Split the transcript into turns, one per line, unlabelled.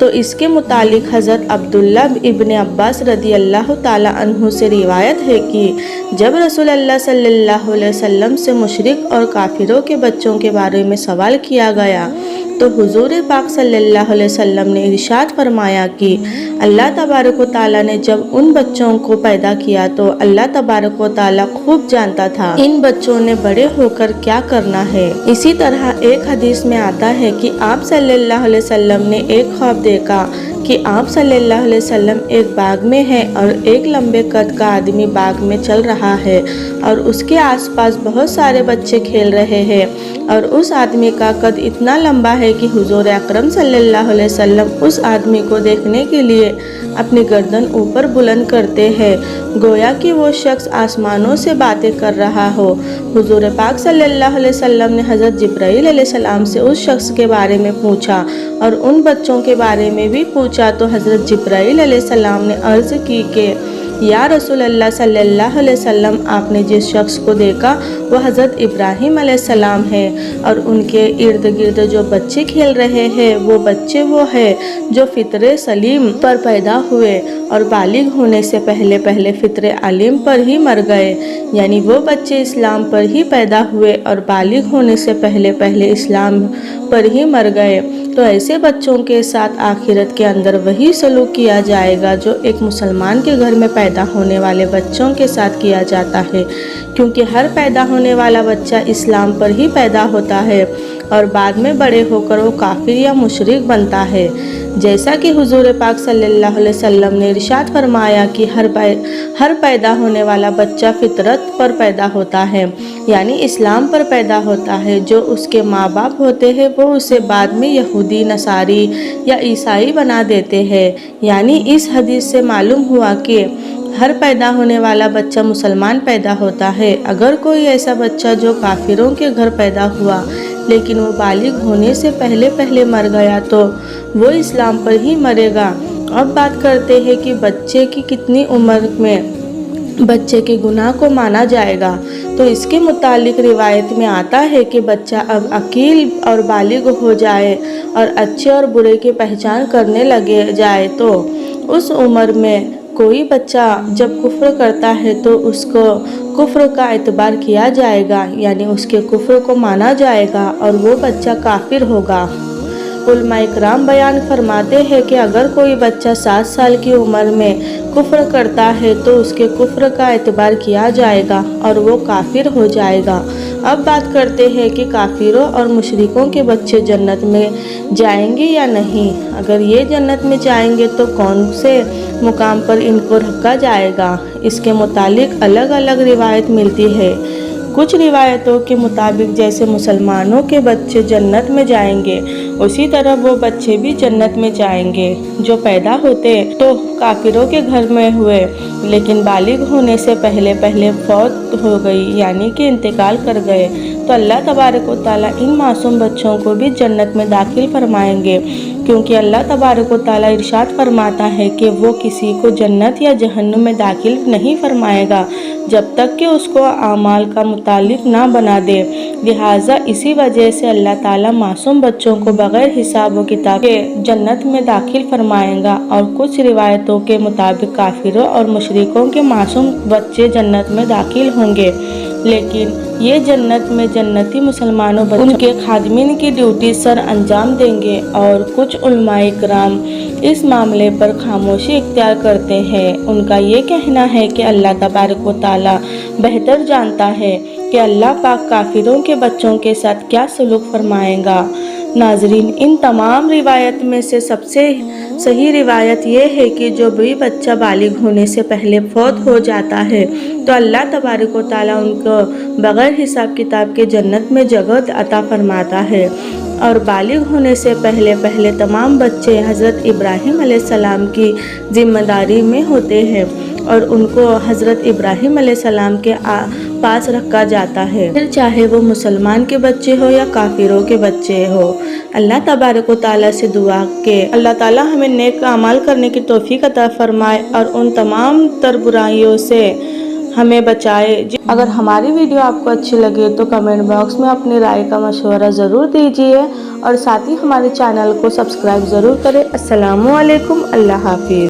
تو اس کے متعلق حضرت عبداللہ ابن عباس رضی اللہ تعالیٰ عنہ سے روایت ہے کہ جب رسول اللہ صلی اللہ علیہ وسلم سے مشرک اور کافروں کے بچوں کے بارے میں سوال کیا گیا تو حضور پاک صلی اللہ علیہ وسلم نے ارشاد فرمایا کہ اللہ تبارک و تعالیٰ نے جب ان بچوں کو پیدا کیا تو اللہ تبارک و تعالیٰ خوب جانتا تھا ان بچوں نے بڑے ہو کر کیا کرنا ہے۔ اسی طرح ایک حدیث میں آتا ہے کہ آپ صلی اللہ علیہ وسلم نے ایک خواب دیکھا کہ آپ صلی اللہ علیہ وسلم ایک باغ میں ہیں اور ایک لمبے قد کا آدمی باغ میں چل رہا ہے اور اس کے آس پاس بہت سارے بچے کھیل رہے ہیں اور اس آدمی کا قد اتنا لمبا ہے کہ حضور اکرم صلی اللہ علیہ وسلم اس آدمی کو دیکھنے کے لیے اپنی گردن اوپر بلند کرتے ہیں گویا کہ وہ شخص آسمانوں سے باتیں کر رہا ہو۔ حضور پاک صلی اللہ علیہ وسلم نے حضرت جبرائیل علیہ السلام سے اس شخص کے بارے میں پوچھا اور ان بچوں کے بارے میں بھی پوچھا تو حضرت جبرائیل علیہ السلام نے عرض کی کہ یا رسول اللہ صلی اللہ علیہ وسلم آپ نے جس شخص کو دیکھا وہ حضرت ابراہیم علیہ السلام ہے اور ان کے ارد گرد جو بچے کھیل رہے ہیں وہ بچے وہ ہے جو فطر سلیم پر پیدا ہوئے اور بالغ ہونے سے پہلے فطر علیم پر ہی مر گئے، یعنی وہ بچے اسلام پر ہی پیدا ہوئے اور بالغ ہونے سے پہلے اسلام پر ہی مر گئے۔ تو ایسے بچوں کے ساتھ آخرت کے اندر وہی سلوک کیا جائے گا جو ایک مسلمان کے گھر میں پیدا ہونے والے بچوں کے ساتھ کیا جاتا ہے، کیونکہ ہر پیدا ہونے والا بچہ اسلام پر ہی پیدا ہوتا ہے اور بعد میں بڑے ہو کر وہ کافر یا مشرک بنتا ہے، جیسا کہ حضور پاک صلی اللہ علیہ وسلم نے ارشاد فرمایا کہ ہر پیدا ہونے والا بچہ فطرت پر پیدا ہوتا ہے، یعنی اسلام پر پیدا ہوتا ہے۔ جو اس کے ماں باپ ہوتے ہیں وہ اسے بعد میں یہودی، نصاری یا عیسائی بنا دیتے ہیں، یعنی اس حدیث سے معلوم ہوا کہ ہر پیدا ہونے والا بچہ مسلمان پیدا ہوتا ہے۔ اگر کوئی ایسا بچہ جو کافروں کے گھر پیدا ہوا لیکن وہ بالغ ہونے سے پہلے مر گیا تو وہ اسلام پر ہی مرے گا۔ اب بات کرتے ہیں کہ بچے کی کتنی عمر میں بچے کے گناہ کو مانا جائے گا، تو اس کے متعلق روایت میں آتا ہے کہ بچہ اب عقیل اور بالغ ہو جائے اور اچھے اور برے کی پہچان کرنے لگے جائے تو اس عمر میں کوئی بچہ جب کفر کرتا ہے تو اس کو کفر کا اعتبار کیا جائے گا، یعنی اس کے کفر کو مانا جائے گا اور وہ بچہ کافر ہوگا۔ علماء کرام بیان فرماتے ہیں کہ اگر کوئی بچہ 7 سال کی عمر میں کفر کرتا ہے تو اس کے کفر کا اعتبار کیا جائے گا اور وہ کافر ہو جائے گا۔ اب بات کرتے ہیں کہ کافروں اور مشرکوں کے بچے جنت میں جائیں گے یا نہیں۔ اگر یہ جنت میں جائیں گے تو کون سے مقام پر ان کو رکھا جائے گا، اس کے متعلق الگ الگ روایت ملتی ہے۔ کچھ روایتوں کے مطابق جیسے مسلمانوں کے بچے جنت میں جائیں گے اسی طرح وہ بچے بھی جنت میں جائیں گے جو پیدا ہوتے تو کافروں کے گھر میں ہوئے لیکن بالغ ہونے سے پہلے فوت ہو گئی، یعنی کہ انتقال کر گئے، تو اللہ تبارک و تعالیٰ ان معصوم بچوں کو بھی جنت میں داخل فرمائیں گے، کیونکہ اللہ تبارک و تعالیٰ ارشاد فرماتا ہے کہ وہ کسی کو جنت یا جہنم میں داخل نہیں فرمائے گا جب تک کہ اس کو اعمال کا متعلق نہ بنا دے۔ لہٰذا اسی وجہ سے اللہ تعالیٰ معصوم بچوں کو بغیر حساب و کتاب کے جنت میں داخل فرمائے گا، اور کچھ روایتوں کے مطابق کافروں اور مشرکوں کے معصوم بچے جنت میں داخل ہوں گے، لیکن یہ جنت میں جنتی مسلمانوں ان کے خادمین کی ڈیوٹی سر انجام دیں گے، اور کچھ علماء کرام اس معاملے پر خاموشی اختیار کرتے ہیں۔ ان کا یہ کہنا ہے کہ اللہ تبارک و تعالیٰ بہتر جانتا ہے کہ اللہ پاک کافروں کے بچوں کے ساتھ کیا سلوک فرمائے گا۔ ناظرین، ان تمام روایت میں سے سب سے صحیح روایت یہ ہے کہ جو بھی بچہ بالغ ہونے سے پہلے فوت ہو جاتا ہے تو اللہ تبارک و تعالیٰ ان کو بغیر حساب کتاب کے جنت میں جگہ عطا فرماتا ہے، اور بالغ ہونے سے پہلے تمام بچے حضرت ابراہیم علیہ السلام کی ذمہ داری میں ہوتے ہیں اور ان کو حضرت ابراہیم علیہ السلام کے پاس رکھا جاتا ہے، پھر چاہے وہ مسلمان کے بچے ہو یا کافروں کے بچے ہو۔ اللہ تبارک و تعالیٰ سے دعا کہ اللہ تعالیٰ ہمیں نیک اعمال کرنے کی توفیق عطا فرمائے اور ان تمام تر برائیوں سے ہمیں بچائے۔ اگر ہماری ویڈیو آپ کو اچھی لگے تو کمنٹ باکس میں اپنی رائے کا مشورہ ضرور دیجیے اور ساتھ ہی ہمارے چینل کو سبسکرائب ضرور کریں۔ السلام علیکم، اللہ حافظ۔